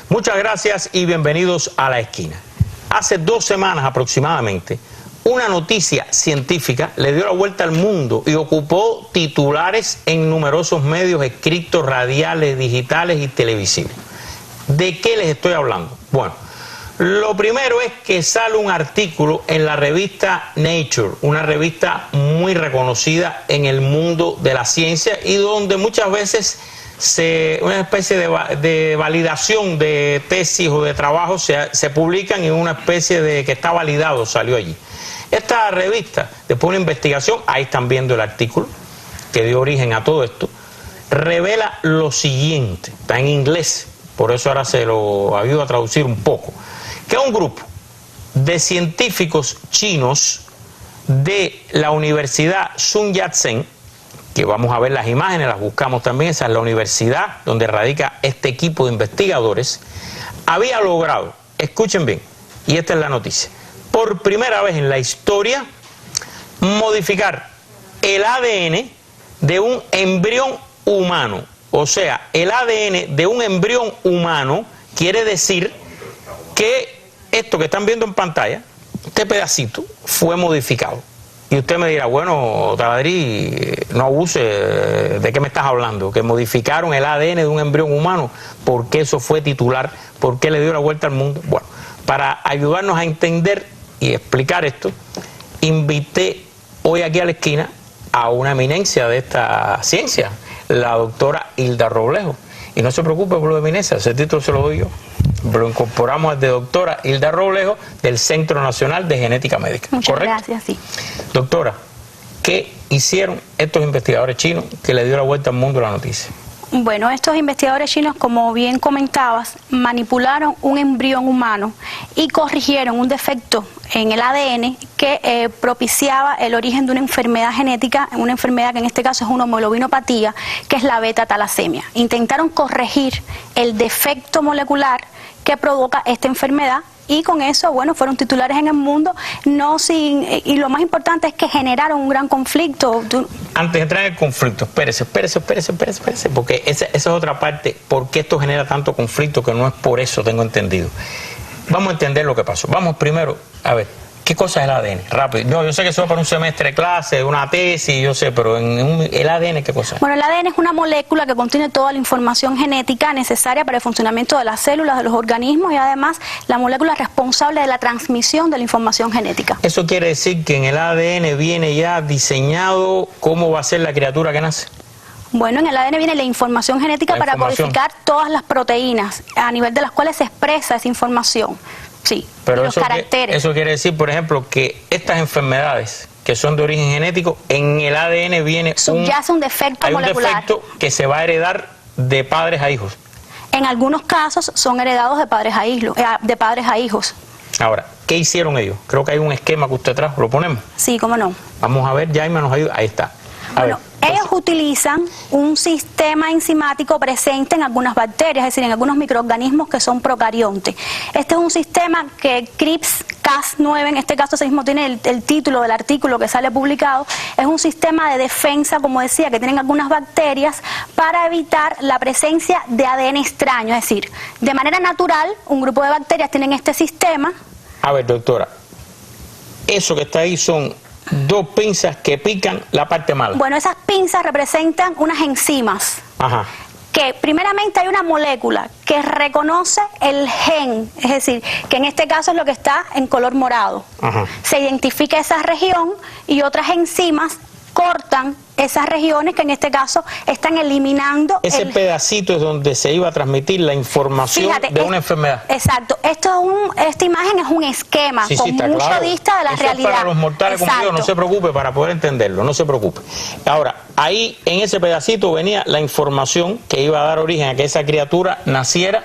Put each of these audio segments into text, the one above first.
Muchas gracias y bienvenidos a La Esquina. Hace 2 semanas aproximadamente, una noticia científica le dio la vuelta al mundo y ocupó titulares en numerosos medios escritos, radiales, digitales y televisivos. ¿De qué les estoy hablando? Bueno, lo primero es que sale un artículo en la revista Nature, una revista muy reconocida en el mundo de la ciencia y donde muchas veces una especie de validación de tesis o de trabajos se publican y una especie de que está validado salió allí. Esta revista, después de una investigación, ahí están viendo el artículo que dio origen a todo esto, revela lo siguiente, está en inglés, por eso ahora se lo ayudo a traducir un poco, que un grupo de científicos chinos de la Universidad Sun Yat-sen, que vamos a ver las imágenes, las buscamos también, esa es la universidad donde radica este equipo de investigadores, había logrado, escuchen bien, y esta es la noticia, por primera vez en la historia, modificar el ADN de un embrión humano. O sea, el ADN de un embrión humano quiere decir que esto que están viendo en pantalla, este pedacito, fue modificado. Y usted me dirá, bueno, Taladrí, no abuse, ¿de qué me estás hablando? Que modificaron el ADN de un embrión humano. ¿Por qué eso fue titular? ¿Por qué le dio la vuelta al mundo? Bueno, para ayudarnos a entender y explicar esto, invité hoy aquí a La Esquina a una eminencia de esta ciencia, la doctora Hilda Roblejo. Y no se preocupe por lo de eminencia, ese título se lo doy yo. Lo incorporamos al de doctora Hilda Roblejo del Centro Nacional de Genética Médica. Muchas ¿correcto? Gracias, sí. Doctora, ¿qué hicieron estos investigadores chinos que le dio la vuelta al mundo la noticia? Bueno, estos investigadores chinos, como bien comentabas, manipularon un embrión humano y corrigieron un defecto en el ADN que propiciaba el origen de una enfermedad genética, una enfermedad que en este caso es una hemoglobinopatía, que es la beta-talasemia. Intentaron corregir el defecto molecular que provoca esta enfermedad y con eso, bueno, fueron titulares en el mundo, y lo más importante es que generaron un gran conflicto. Antes de entrar en el conflicto, espérese, porque esa es otra parte, ¿por qué esto genera tanto conflicto? Que no es por eso, tengo entendido. Vamos a entender lo que pasó. Vamos primero, a ver, ¿qué cosa es el ADN? Rápido. Yo sé que eso va para un semestre de clase, una tesis, yo sé, pero el ADN, ¿qué cosa es? Bueno, el ADN es una molécula que contiene toda la información genética necesaria para el funcionamiento de las células, de los organismos y además la molécula responsable de la transmisión de la información genética. Eso quiere decir que en el ADN viene ya diseñado cómo va a ser la criatura que nace. Bueno, en el ADN viene la información genética para codificar todas las proteínas a nivel de las cuales se expresa esa información. Sí, pero los caracteres. Eso quiere decir, por ejemplo, que estas enfermedades que son de origen genético, en el ADN viene subyace un defecto molecular. Un defecto que se va a heredar de padres a hijos. En algunos casos son heredados de padres a hijos. Ahora, ¿qué hicieron ellos? Creo que hay un esquema que usted trajo, ¿lo ponemos? Sí, cómo no. Vamos a ver, Jaime nos ayuda, ahí está. Bueno, ellos utilizan un sistema enzimático presente en algunas bacterias, es decir, en algunos microorganismos que son procariontes. Este es un sistema que CRISPR-Cas9, en este caso ese mismo tiene el título del artículo que sale publicado, es un sistema de defensa, como decía, que tienen algunas bacterias para evitar la presencia de ADN extraño, es decir, de manera natural, un grupo de bacterias tienen este sistema. A ver, doctora, eso que está ahí son 2 pinzas que pican la parte mala. Bueno, esas pinzas representan unas enzimas. Ajá. Que primeramente hay una molécula que reconoce el gen, es decir, que en este caso es lo que está en color morado. Ajá. Se identifica esa región y otras enzimas cortan esas regiones que en este caso están eliminando ese pedacito es donde se iba a transmitir la información de una enfermedad. Exacto, esta imagen es un esquema con mucho claro. Dista de la eso realidad. Es para los mortales como yo, no se preocupe para poder entenderlo, no se preocupe. Ahora, ahí en ese pedacito venía la información que iba a dar origen a que esa criatura naciera.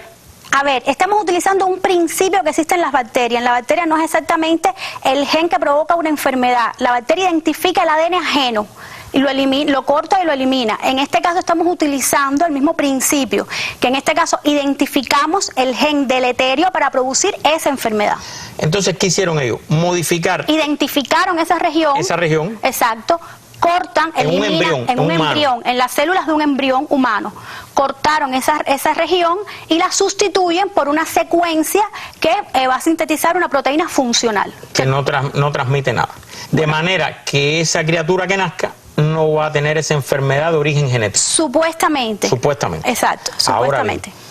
A ver, estamos utilizando un principio que existe en las bacterias. En la bacteria no es exactamente el gen que provoca una enfermedad. La bacteria identifica el ADN ajeno y lo corta y lo elimina. En este caso estamos utilizando el mismo principio, que en este caso identificamos el gen deleterio para producir esa enfermedad. Entonces, ¿qué hicieron ellos? Modificar. Identificaron esa región. Esa región. Exacto. cortan, en un eliminan en un embrión, en las células de un embrión humano, cortaron esa región y la sustituyen por una secuencia que va a sintetizar una proteína funcional. Que no transmite nada. De manera que esa criatura que nazca no va a tener esa enfermedad de origen genético. Supuestamente. Supuestamente. Exacto, supuestamente. Ahora bien,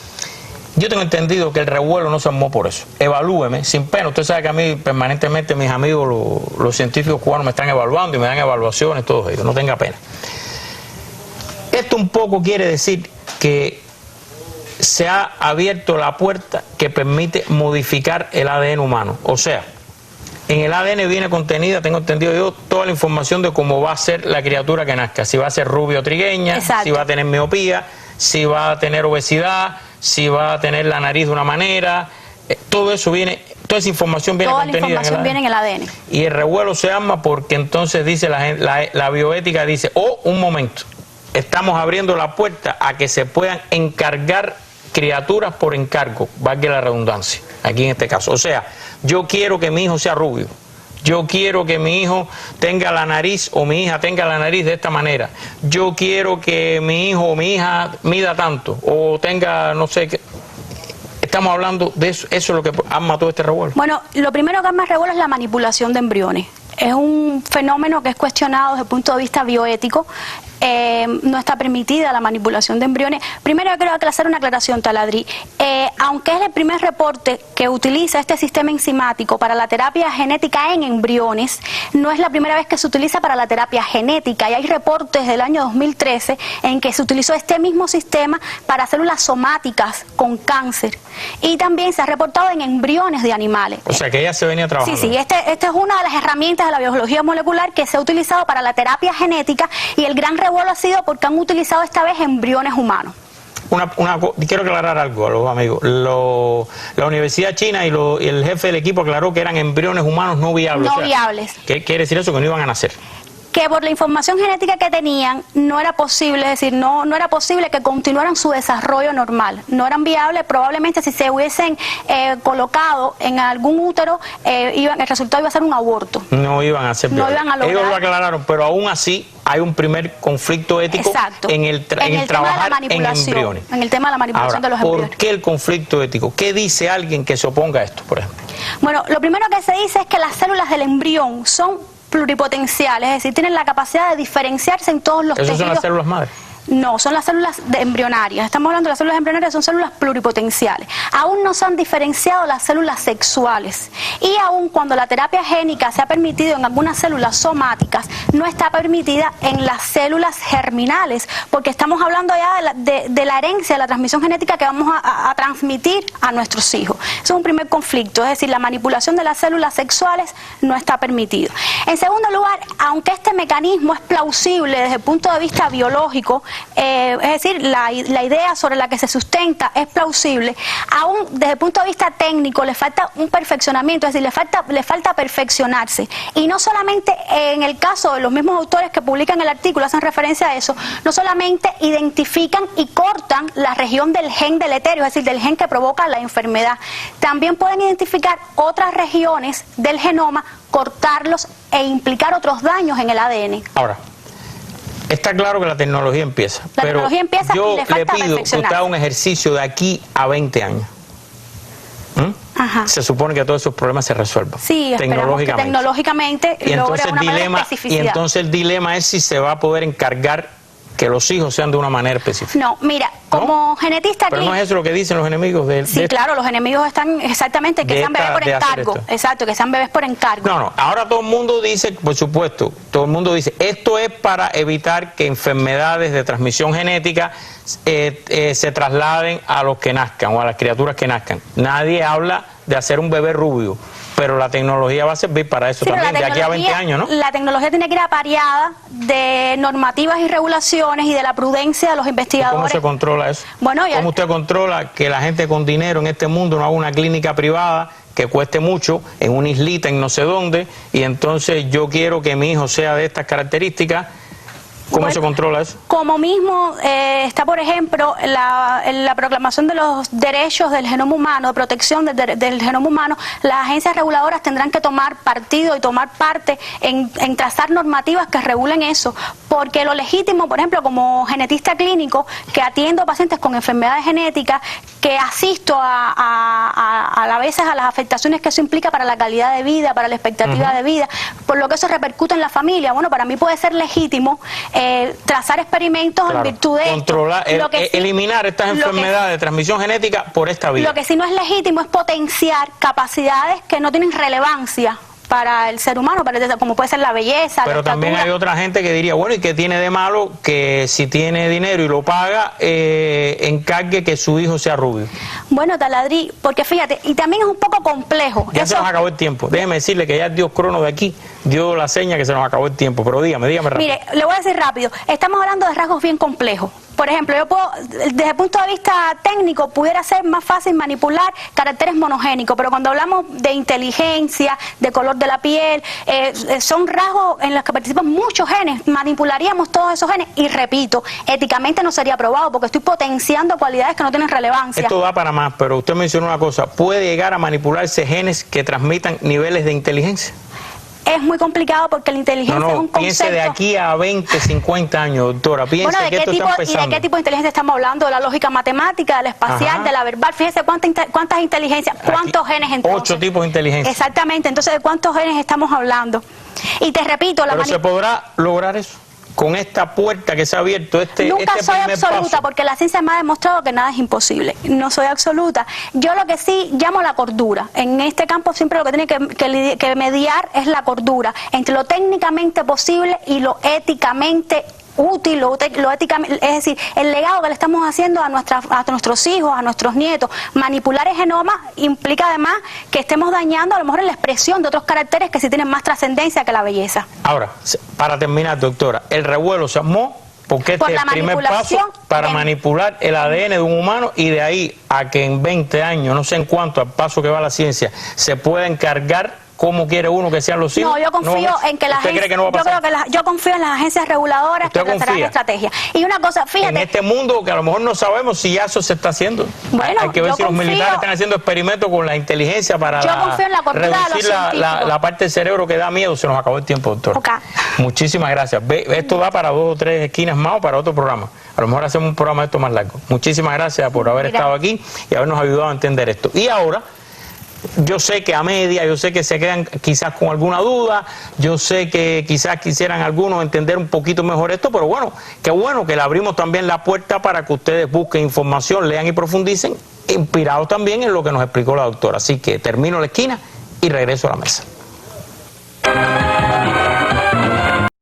yo tengo entendido que el revuelo no se armó por eso. Evalúeme, sin pena. Usted sabe que a mí permanentemente mis amigos, los científicos cubanos, me están evaluando y me dan evaluaciones, todo ello. No tenga pena. Esto un poco quiere decir que se ha abierto la puerta que permite modificar el ADN humano. O sea, en el ADN viene contenida, tengo entendido yo, toda la información de cómo va a ser la criatura que nazca. Si va a ser rubia o trigueña, exacto, si va a tener miopía, si va a tener obesidad, si va a tener la nariz de una manera, todo eso viene, toda esa información viene toda contenida la información viene en el ADN. Y el revuelo se arma porque entonces dice la bioética, dice, un momento, estamos abriendo la puerta a que se puedan encargar criaturas por encargo, valga la redundancia, aquí en este caso. O sea, yo quiero que mi hijo sea rubio, yo quiero que mi hijo tenga la nariz o mi hija tenga la nariz de esta manera, yo quiero que mi hijo o mi hija mida tanto o tenga no sé qué. Estamos hablando de eso, eso es lo que arma todo este revuelo. Bueno, lo primero que arma el revuelo es la manipulación de embriones. Es un fenómeno que es cuestionado desde el punto de vista bioético. No está permitida la manipulación de embriones. Primero yo quiero hacer una aclaración, Taladrí. Aunque es el primer reporte que utiliza este sistema enzimático para la terapia genética en embriones, no es la primera vez que se utiliza para la terapia genética. Y hay reportes del año 2013 en que se utilizó este mismo sistema para células somáticas con cáncer. Y también se ha reportado en embriones de animales. O sea que ya se venía trabajando. Sí, esta es una de las herramientas de la biología molecular que se ha utilizado para la terapia genética, y el gran revuelo ha sido porque han utilizado esta vez embriones humanos. Quiero aclarar algo a los amigos. La Universidad China y el jefe del equipo aclaró que eran embriones humanos no viables. No viables. ¿Qué quiere decir eso? Que no iban a nacer. Que por la información genética que tenían no era posible, es decir, no era posible que continuaran su desarrollo normal, no eran viables. Probablemente si se hubiesen colocado en algún útero, el resultado iba a ser un aborto. No iban a ser viables. No iban a lograr. Ellos lo aclararon, pero aún así hay un primer conflicto ético. Exacto, en el trabajar en embriones. En el tema de la manipulación. Ahora, de los embriones. ¿por qué el conflicto ético? ¿Qué dice alguien que se oponga a esto, por ejemplo? Bueno, lo primero que se dice es que las células del embrión son pluripotenciales, es decir, tienen la capacidad de diferenciarse en todos los tejidos. ¿Esas son las células madre? No, son las células embrionarias. Estamos hablando de las células embrionarias, son células pluripotenciales. Aún no se han diferenciado las células sexuales. Y aún cuando la terapia génica se ha permitido en algunas células somáticas, no está permitida en las células germinales, porque estamos hablando ya de la herencia, de la transmisión genética que vamos a transmitir a nuestros hijos. Eso es un primer conflicto, es decir, la manipulación de las células sexuales no está permitido. En segundo lugar, aunque este mecanismo es plausible desde el punto de vista biológico, es decir, la idea sobre la que se sustenta es plausible, aún desde el punto de vista técnico le falta un perfeccionamiento, es decir, le falta perfeccionarse. Y no solamente en el caso de los mismos autores que publican el artículo, hacen referencia a eso, no solamente identifican y cortan la región del gen deleterio, es decir, del gen que provoca la enfermedad, también pueden identificar otras regiones del genoma, cortarlos e implicar otros daños en el ADN. Ahora, está claro que la tecnología empieza, pero yo le le pido que usted haga un ejercicio de aquí a 20 años. Se supone que todos esos problemas se resuelvan. Sí, tecnológicamente y entonces logra una mayor especificidad. Y entonces el dilema es si se va a poder encargar que los hijos sean de una manera específica. No, mira, como genetista... Pero no es eso lo que dicen los enemigos de... Sí, claro, los enemigos están exactamente que sean bebés por encargo. Exacto, que sean bebés por encargo. No, ahora todo el mundo dice, por supuesto, todo el mundo dice, esto es para evitar que enfermedades de transmisión genética se trasladen a los que nazcan o a las criaturas que nazcan. Nadie habla de hacer un bebé rubio, pero la tecnología va a servir para eso también, de aquí a 20 años, ¿no? La tecnología tiene que ir apareada de normativas y regulaciones y de la prudencia de los investigadores. ¿Cómo se controla eso? Bueno, ¿Cómo usted controla que la gente con dinero en este mundo no haga una clínica privada que cueste mucho en una islita en no sé dónde, y entonces yo quiero que mi hijo sea de estas características ¿Cómo se controla eso? Como mismo está, por ejemplo, la proclamación de los derechos del genoma humano, de protección del genoma humano, las agencias reguladoras tendrán que tomar partido y tomar parte en trazar normativas que regulen eso, porque lo legítimo, por ejemplo, como genetista clínico, que atiendo pacientes con enfermedades genéticas, que asisto a veces a las afectaciones que eso implica para la calidad de vida, para la expectativa de vida, por lo que eso repercute en la familia. Bueno, para mí puede ser legítimo trazar experimentos en virtud de controlar, eliminar estas enfermedades de transmisión genética por esta vía. Lo que sí no es legítimo es potenciar capacidades que no tienen relevancia para el ser humano, como puede ser la belleza. Pero también hay otra gente que diría, bueno, ¿y qué tiene de malo que si tiene dinero y lo paga, encargue que su hijo sea rubio? Bueno, Taladrí, porque fíjate, y también es un poco complejo. Ya se nos acabó el tiempo. Déjeme decirle que ya el dios Crono de aquí dio la seña que se nos acabó el tiempo, pero dígame rápido. Mire, le voy a decir rápido, estamos hablando de rasgos bien complejos. Por ejemplo, yo puedo, desde el punto de vista técnico, pudiera ser más fácil manipular caracteres monogénicos, pero cuando hablamos de inteligencia, de color de la piel, son rasgos en los que participan muchos genes, manipularíamos todos esos genes y repito, éticamente no sería aprobado porque estoy potenciando cualidades que no tienen relevancia. Esto da para más, pero usted mencionó una cosa, ¿puede llegar a manipularse genes que transmitan niveles de inteligencia? Es muy complicado porque la inteligencia es un concepto... Piense de aquí a 20, 50 años, doctora. Piense que esto está empezando. ¿Y de qué tipo de inteligencia estamos hablando? ¿De la lógica matemática, de la espacial, de la verbal? Fíjese cuántas inteligencias, cuántos genes entonces. 8 tipos de inteligencia. Exactamente, entonces ¿de cuántos genes estamos hablando? Y te repito... ¿Pero se podrá lograr eso? Con esta puerta que se ha abierto, Nunca soy absoluta, paso. porque la ciencia me ha demostrado que nada es imposible. No soy absoluta. Yo lo que sí llamo la cordura. En este campo siempre lo que tiene que mediar es la cordura entre lo técnicamente posible y lo éticamente útil, lo éticamente, es decir, el legado que le estamos haciendo a nuestros hijos, a nuestros nietos. Manipular el genoma implica además que estemos dañando a lo mejor en la expresión de otros caracteres que sí tienen más trascendencia que la belleza. Ahora, para terminar, doctora, el revuelo se armó porque este es el primer paso para manipular el ADN de un humano y de ahí a que en 20 años, no sé en cuánto, al paso que va la ciencia, se pueda encargar cómo quiere uno que sean los hijos. No, yo confío en que las agencias, yo confío en las agencias reguladoras que trazarán estrategia. Y una cosa, fíjate. En este mundo que a lo mejor no sabemos si ya eso se está haciendo. Bueno, hay que ver si los militares están haciendo experimentos con la inteligencia para reducir la parte del cerebro que da miedo. Se nos acabó el tiempo, doctor. Okay. Muchísimas gracias. Esto da para 2 o 3 esquinas más o para otro programa. A lo mejor hacemos un programa de esto más largo. Muchísimas gracias por haber estado aquí y habernos ayudado a entender esto. Y ahora, yo sé que a media, yo sé que se quedan quizás con alguna duda, yo sé que quizás quisieran algunos entender un poquito mejor esto, pero bueno, qué bueno que le abrimos también la puerta para que ustedes busquen información, lean y profundicen, inspirados también en lo que nos explicó la doctora. Así que termino la esquina y regreso a la mesa.